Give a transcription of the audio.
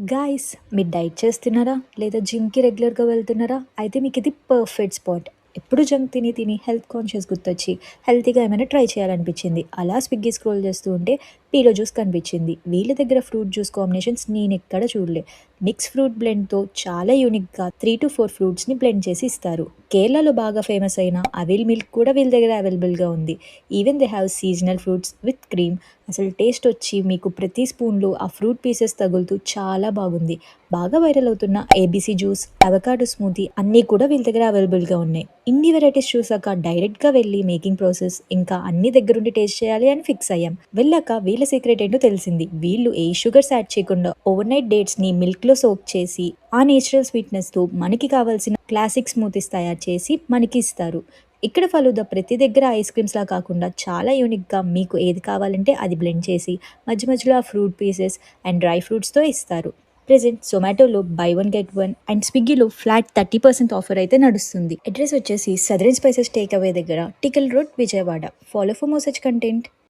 Guys, మీరు diet చేస్తున్నారా? లేదా జిమ్‌కి రెగ్యులర్‌గా వెళ్తున్నారా? అయితే మీకిది పర్ఫెక్ట్ స్పాట్. ఎప్పుడు జంక్ తిని తిని హెల్త్ కాన్షియస్ గుర్తొచ్చి హెల్తీగా ఏమైనా ట్రై చేయాలనిపించింది. అలా స్విగ్గీ స్క్రోల్ చేస్తూ ఉంటే పీలో జ్యూస్ కనిపించింది. వీళ్ళ దగ్గర ఫ్రూట్ జ్యూస్ కాంబినేషన్స్ నేనెక్కడ చూడలే. మిక్స్ ఫ్రూట్ బ్లెండ్‌తో చాలా యూనిక్‌గా 3-4 ఫ్రూట్స్‌ని బ్లెండ్ చేసి ఇస్తారు. కేరళలో బాగా ఫేమస్ అయిన అవిల్ మిల్క్ కూడా వీళ్ళ దగ్గర అవైలబుల్‌గా ఉంది. Even they have seasonal fruits with cream. అసలు టేస్ట్ వచ్చి మీకు ప్రతి స్పూన్‌లో ఆ ఫ్రూట్ పీసెస్ తగులుతూ చాలా బాగుంది. బాగా వైరల్ అవుతున్న ఏబీసీ జ్యూస్, అవకాడో స్మూతీ అన్నీ కూడా వీళ్ళ దగ్గర అవైలబుల్‌గా ఉన్నాయి. ఇన్ని వెరైటీస్ చూసాక డైరెక్ట్‌గా వెళ్ళి మేకింగ్ ప్రాసెస్ ఇంకా అన్ని దగ్గరుండి టేస్ట్ చేయాలి అని ఫిక్స్ అయ్యాం. వెళ్ళాక వీళ్ళ సీక్రెట్ ఏంటో తెలిసింది. వీళ్ళు ఏ షుగర్స్ యాడ్ చేయకుండా ఓవర్‌నైట్ డేట్స్‌ని మిల్క్‌లో సోక్ చేసి ఆ నేచురల్ స్వీట్‌నెస్‌తో మనకి కావాల్సిన క్లాసిక్ స్మూతీస్ తయారు చేసి మనకి ఇస్తారు. ఇక్కడ ఫలూదా ప్రతి దగ్గర ఐస్ క్రీమ్స్‌లా కాకుండా చాలా యూనిక్‌గా మీకు ఏది కావాలంటే అది బ్లెండ్ చేసి మధ్య మధ్యలో ఆ ఫ్రూట్ పీసెస్ అండ్ డ్రై ఫ్రూట్స్‌తో ఇస్తారు. ప్రెజెంట్ జొమాటోలో buy one get one and స్విగ్గీలో ఫ్లాట్ 30% ఆఫర్ అయితే నడుస్తుంది. అడ్రెస్ వచ్చేసి సదరన్ స్పైసెస్ టేక్ అవే దగ్గర Tikkle road, Vijayawada. Follow for more such content.